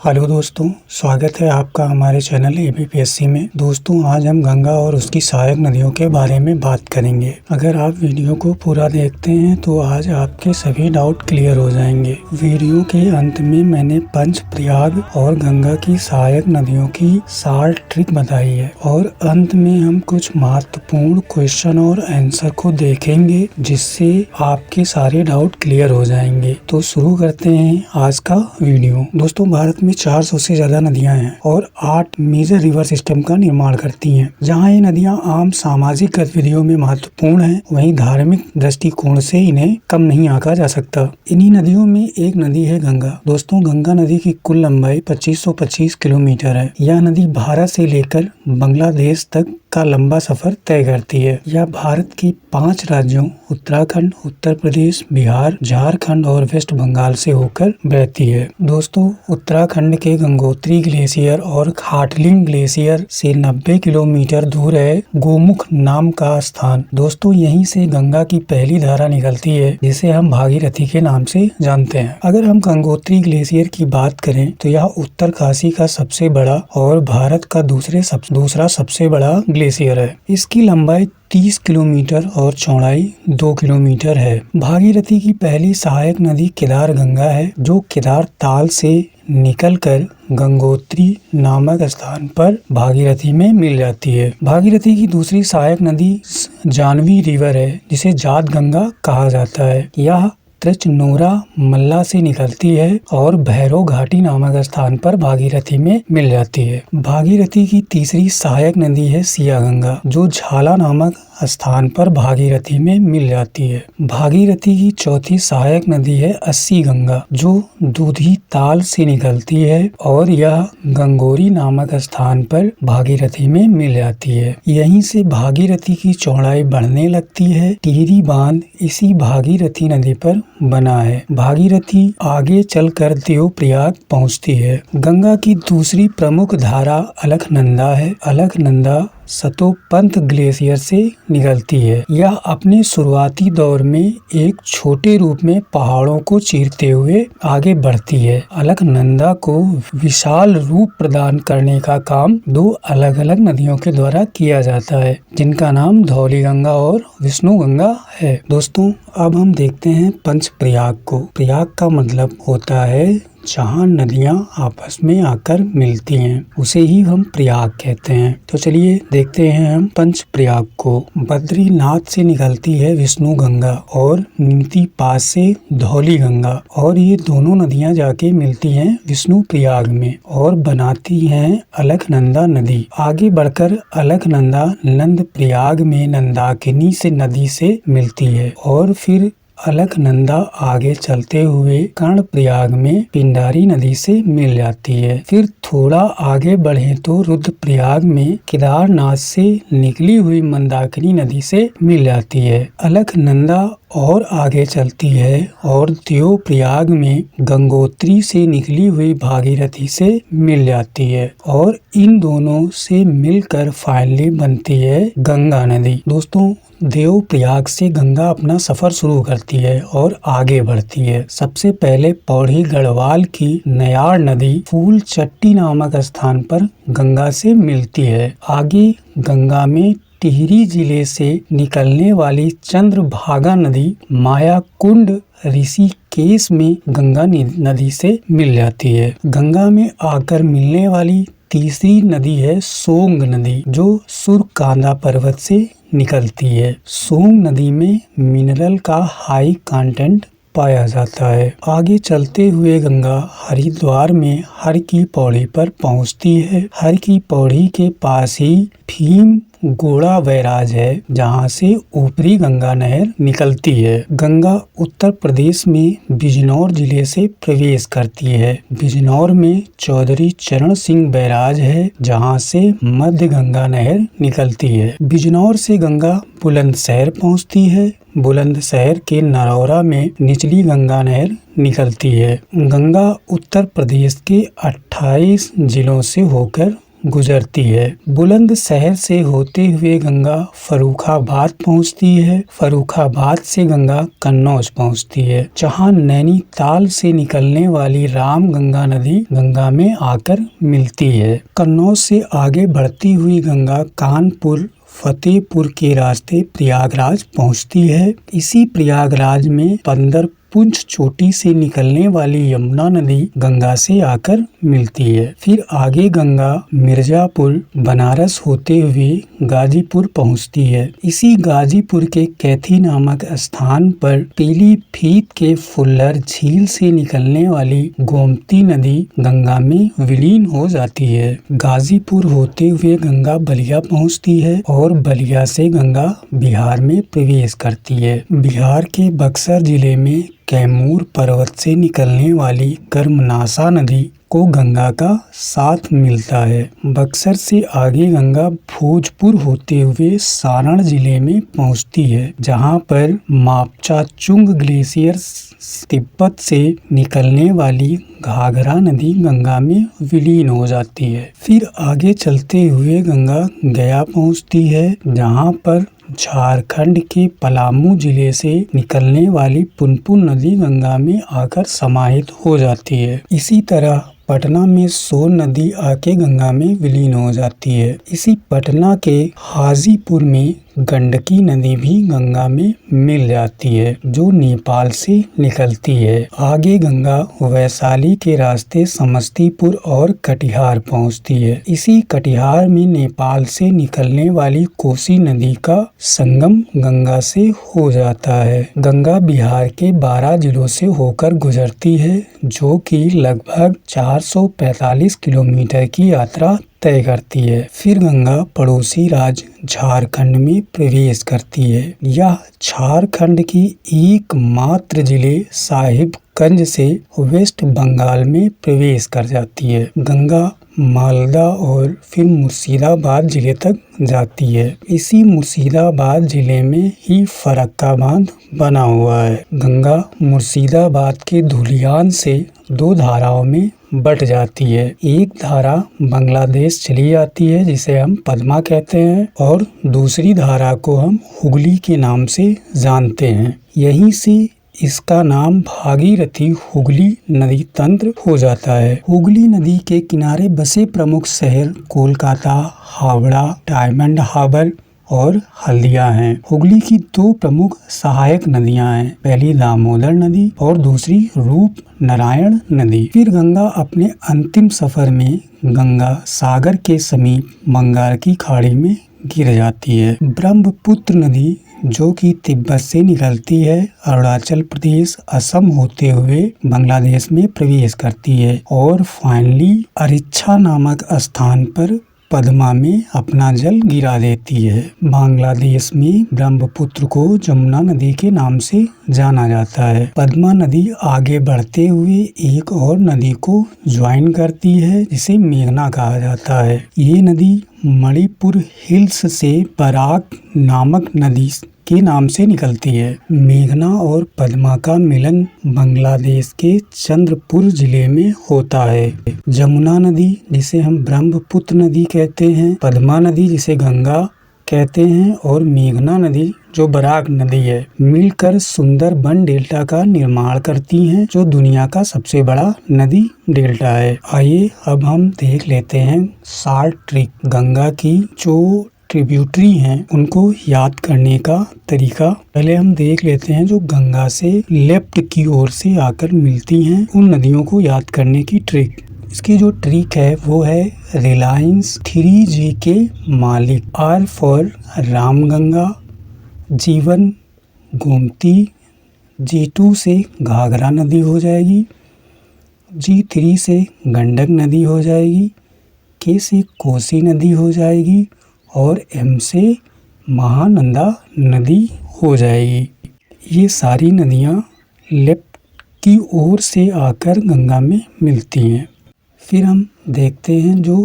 Hello दोस्तों, स्वागत है आपका हमारे चैनल एबीपीएससी में। दोस्तों, आज हम गंगा और उसकी सहायक नदियों के बारे में बात करेंगे। अगर आप वीडियो को पूरा देखते हैं तो आज आपके सभी डाउट क्लियर हो जाएंगे। वीडियो के अंत में मैंने पंच प्रयाग और गंगा की सहायक नदियों की शार्ट ट्रिक बताई है और अंत में हम कुछ महत्वपूर्ण क्वेश्चन और आंसर को देखेंगे जिससे आपके सारे डाउट क्लियर हो जाएंगे। तो शुरू करते हैं आज का वीडियो। दोस्तों, भारत में 400 से ज्यादा नदियां हैं और 8 मेजर रिवर सिस्टम का निर्माण करती हैं। जहां ये नदियां आम सामाजिक गतिविधियों में महत्वपूर्ण हैं, वहीं धार्मिक दृष्टिकोण से इन्हें कम नहीं आंका जा सकता। इन्हीं नदियों में एक नदी है गंगा। दोस्तों, गंगा नदी की कुल लंबाई 2525 किलोमीटर है। यह नदी भारत से लेकर बांग्लादेश तक का लंबा सफर तय करती है। यह भारत के 5 राज्यों उत्तराखंड, उत्तर प्रदेश, बिहार, झारखंड और वेस्ट बंगाल से होकर बहती है। दोस्तों, उत्तराखंड के गंगोत्री ग्लेशियर और खाटलिंग ग्लेशियर से 90 किलोमीटर दूर है गोमुख नाम का स्थान। दोस्तों, यहीं से गंगा की पहली धारा निकलती है जिसे हम भागीरथी के नाम से जानते हैं। अगर हम गंगोत्री ग्लेशियर की बात करें तो यह उत्तरकाशी का सबसे बड़ा और भारत का दूसरा सबसे बड़ा ग्लेशियर है। इसकी लंबाई 30 किलोमीटर और चौड़ाई 2 किलोमीटर है। भागीरथी की पहली सहायक नदी केदार गंगा है, जो केदार ताल से निकलकर गंगोत्री नामक स्थान पर भागीरथी में मिल जाती है। भागीरथी की दूसरी सहायक नदी जानवी रिवर है, जिसे जात गंगा कहा जाता है। यह त्रिचनोरा मल्ला से निकलती है और भैरव घाटी नामक स्थान पर भागीरथी में मिल जाती है। भागीरथी की तीसरी सहायक नदी है सिया गंगा, जो झाला नामक स्थान पर भागीरथी में मिल जाती है। भागीरथी की चौथी सहायक नदी है अस्सी गंगा, जो दूधी ताल से निकलती है और यह गंगोरी नामक स्थान पर भागीरथी में मिल जाती है। यहीं से भागीरथी की चौड़ाई बढ़ने लगती है। टिहरी बांध इसी भागीरथी नदी पर बना है। भागीरथी आगे चलकर देवप्रयाग पहुंचती है। गंगा की दूसरी प्रमुख धारा अलकनंदा है। अलकनंदा सतोपंत ग्लेशियर से निकलती है। यह अपने शुरुआती दौर में एक छोटे रूप में पहाड़ों को चीरते हुए आगे बढ़ती है। अलकनंदा को विशाल रूप प्रदान करने का काम 2 अलग अलग नदियों के द्वारा किया जाता है, जिनका नाम धौली गंगा और विष्णु गंगा है। दोस्तों, अब हम देखते हैं पंच प्रयाग को। प्रयाग का मतलब होता है जहाँ नदियाँ आपस में आकर मिलती हैं, उसे ही हम प्रयाग कहते हैं। तो चलिए देखते हैं हम पंच प्रयाग को। बद्रीनाथ से निकलती है विष्णु गंगा और नीति पास से धौली गंगा, और ये दोनों नदियाँ जाके मिलती हैं विष्णु प्रयाग में और बनाती हैं अलकनंदा नदी। आगे बढ़कर अलकनंदा नंद प्रयाग में नंदाकिनी से नदी से मिलती है और फिर अलकनंदा आगे चलते हुए कर्णप्रयाग में पिंडारी नदी से मिल जाती है। फिर थोड़ा आगे बढ़े तो रुद्रप्रयाग में केदारनाथ से निकली हुई मंदाकिनी नदी से मिल जाती है। अलकनंदा और आगे चलती है और देवप्रयाग में गंगोत्री से निकली हुई भागीरथी से मिल जाती है और इन दोनों से मिलकर फाइनली बनती है गंगा नदी। दोस्तों, देवप्रयाग से गंगा अपना सफर शुरू करती है और आगे बढ़ती है। सबसे पहले पौड़ी गढ़वाल की नयार नदी फूल चट्टी नामक स्थान पर गंगा से मिलती है। आगे गंगा में टिहरी जिले से निकलने वाली चंद्रभागा नदी मायाकुंड ऋषिकेश में गंगा नदी से मिल जाती है। गंगा में आकर मिलने वाली तीसरी नदी है सोंग नदी, जो सुरकांदा पर्वत से निकलती है। सोंग नदी में मिनरल का हाई कंटेंट पाया जाता है। आगे चलते हुए गंगा हरिद्वार में हर की पौड़ी पर पहुंचती है। हर की पौड़ी के पास ही भीम गोड़ा बैराज है, जहां से ऊपरी गंगा नहर निकलती है। गंगा उत्तर प्रदेश में बिजनौर जिले से प्रवेश करती है। बिजनौर में चौधरी चरण सिंह बैराज है, जहां से मध्य गंगा नहर निकलती है। बिजनौर से गंगा बुलंदशहर पहुंचती है। बुलंदशहर के नरौरा में निचली गंगा नहर निकलती है। गंगा उत्तर प्रदेश के 28 जिलों से होकर गुजरती है। बुलंदशहर से होते हुए गंगा फर्रुखाबाद पहुंचती है। फर्रुखाबाद से गंगा कन्नौज पहुंचती है, जहां नैनीताल से निकलने वाली रामगंगा नदी गंगा में आकर मिलती है। कन्नौज से आगे बढ़ती हुई गंगा कानपुर फतेहपुर के रास्ते प्रयागराज पहुंचती है। इसी प्रयागराज में पुंछ चोटी से निकलने वाली यमुना नदी गंगा से आकर मिलती है। फिर आगे गंगा मिर्जापुर बनारस होते हुए गाजीपुर पहुंचती है। इसी गाजीपुर के कैथी नामक स्थान पर पीलीभीत के फुल्लर झील से निकलने वाली गोमती नदी गंगा में विलीन हो जाती है। गाजीपुर होते हुए गंगा बलिया पहुंचती है और बलिया से गंगा बिहार में प्रवेश करती है। बिहार के बक्सर जिले में कैमूर पर्वत से निकलने वाली कर्मनाशा नदी को गंगा का साथ मिलता है। बक्सर से आगे गंगा भोजपुर होते हुए सारण जिले में पहुंचती है, जहां पर मापचाचुंग ग्लेशियर तिब्बत से निकलने वाली घाघरा नदी गंगा में विलीन हो जाती है। फिर आगे चलते हुए गंगा गया पहुंचती है, जहां पर झारखंड के पलामू जिले से निकलने वाली पुनपुन नदी गंगा में आकर समाहित हो जाती है। इसी तरह पटना में सोन नदी आके गंगा में विलीन हो जाती है। इसी पटना के हाजीपुर में गंडकी नदी भी गंगा में मिल जाती है, जो नेपाल से निकलती है। आगे गंगा वैशाली के रास्ते समस्तीपुर और कटिहार पहुंचती है। इसी कटिहार में नेपाल से निकलने वाली कोसी नदी का संगम गंगा से हो जाता है। गंगा बिहार के 12 जिलों से होकर गुजरती है, जो कि लगभग 445 किलोमीटर की यात्रा तय करती है। फिर गंगा पड़ोसी राज्य झारखंड में प्रवेश करती है। यह झारखंड की एकमात्र जिले साहिबगंज से वेस्ट बंगाल में प्रवेश कर जाती है। गंगा मालदा और फिर मुर्शिदाबाद जिले तक जाती है। इसी मुर्शिदाबाद जिले में ही फरक्का बांध बना हुआ है। गंगा मुर्शिदाबाद के धुलियान से 2 धाराओं में बट जाती है। एक धारा बांग्लादेश चली जाती है, जिसे हम पद्मा कहते हैं, और दूसरी धारा को हम हुगली के नाम से जानते हैं। यहीं से इसका नाम भागीरथी हुगली नदी तंत्र हो जाता है। हुगली नदी के किनारे बसे प्रमुख शहर कोलकाता, हावड़ा, डायमंड हार्बर और हल्दिया हैं। हुगली की 2 प्रमुख सहायक नदियां हैं, पहली दामोदर नदी और दूसरी रूप नारायण नदी। फिर गंगा अपने अंतिम सफर में गंगा सागर के समीप बंगाल की खाड़ी में गिर जाती है। ब्रह्मपुत्र नदी, जो कि तिब्बत से निकलती है, अरुणाचल प्रदेश, असम होते हुए बांग्लादेश में प्रवेश करती है और फाइनली अरिच्छा नामक स्थान पर पद्मा में अपना जल गिरा देती है। बांग्लादेश में ब्रह्मपुत्र को जमुना नदी के नाम से जाना जाता है। पद्मा नदी आगे बढ़ते हुए एक और नदी को ज्वाइन करती है, जिसे मेघना कहा जाता है। ये नदी मणिपुर हिल्स से बराक नामक नदी के नाम से निकलती है। मेघना और पद्मा का मिलन बांग्लादेश के चंद्रपुर जिले में होता है। जमुना नदी, जिसे हम ब्रह्मपुत्र नदी कहते हैं, पद्मा नदी जिसे गंगा कहते हैं, और मेघना नदी जो बराक नदी है, मिलकर सुंदरबन डेल्टा का निर्माण करती हैं, जो दुनिया का सबसे बड़ा नदी डेल्टा है। आइए अब हम देख लेते हैं शॉर्ट ट्रिक गंगा की जो ट्रिब्यूटरी हैं उनको याद करने का तरीका। पहले हम देख लेते हैं जो गंगा से लेफ्ट की ओर से आकर मिलती हैं, उन नदियों को याद करने की ट्रिक। इसकी जो ट्रिक है वो है रिलायंस 3G के मालिक। R for Ramganga, G1 Gomti, G2 से घाघरा नदी हो जाएगी, G3 से गंडक नदी हो जाएगी, K से कोसी नदी हो जाएगी और M से महानंदा नदी हो जाएगी। ये सारी नदियाँ लेफ्ट की ओर से आकर गंगा में मिलती हैं। फिर हम देखते हैं जो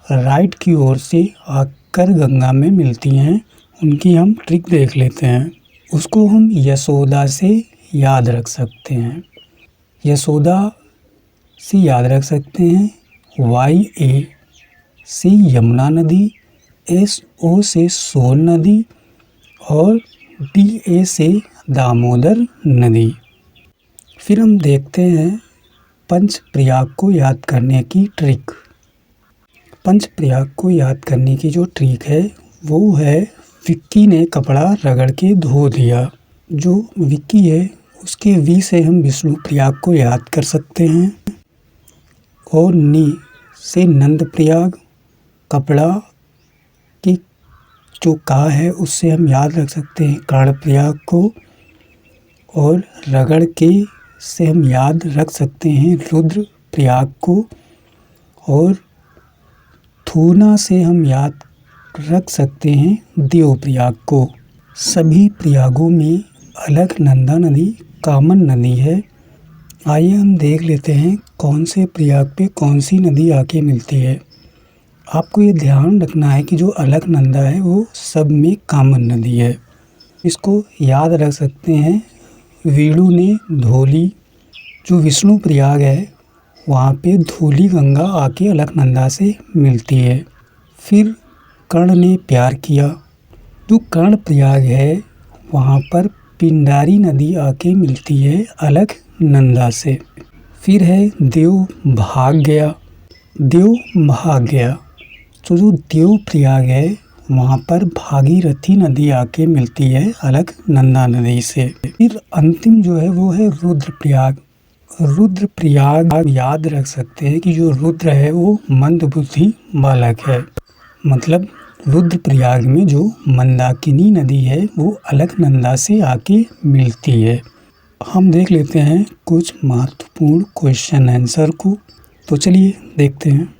राइट की ओर से आकर गंगा में मिलती हैं, उनकी हम ट्रिक देख लेते हैं। उसको हम यशोदा से याद रख सकते हैं। यशोदा से याद रख सकते हैं YA से यमुना नदी, SO से सोन नदी और DA से दामोदर नदी। फिर हम देखते हैं पंचप्रयाग को याद करने की ट्रिक। पंचप्रयाग को याद करने की जो ट्रिक है वो है, विक्की ने कपड़ा रगड़ के धो दिया। जो विक्की है उसके वी से हम विष्णु प्रयाग को याद कर सकते हैं और नी से नंद प्रयाग, कपड़ा की जो का है उससे हम याद रख सकते हैं कर्ण प्रयाग को, और रगड़ के से हम याद रख सकते हैं रुद्र प्रयाग को, और थूना से हम याद रख सकते हैं देव प्रयाग को। सभी प्रयागों में अलकनंदा नदी कॉमन नदी है। आइए हम देख लेते हैं कौन से प्रयाग पे कौन सी नदी आके मिलती है। आपको ये ध्यान रखना है कि जो अलकनंदा है वो सब में कॉमन नदी है। इसको याद रख सकते हैं वीणु ने धोली। जो विष्णु प्रयाग है वहाँ पे धौली गंगा आके अलकनंदा से मिलती है। फिर कर्ण ने प्यार किया। जो कर्ण प्रयाग है वहाँ पर पिंडारी नदी आके मिलती है अलकनंदा से। फिर है देव भाग गया। देव भाग गया तो जो देव प्रयाग है वहाँ पर भागीरथी नदी आके मिलती है अलकनंदा नदी से। फिर अंतिम जो है वो है रुद्र प्रयाग। रुद्र प्रयाग आप याद रख सकते हैं कि जो रुद्र है वो मंदबुद्धि बालक है। मतलब रुद्र प्रयाग में जो मंदाकिनी नदी है वो अलकनंदा से आके मिलती है। हम देख लेते हैं कुछ महत्वपूर्ण क्वेश्चन आंसर को। तो चलिए देखते हैं।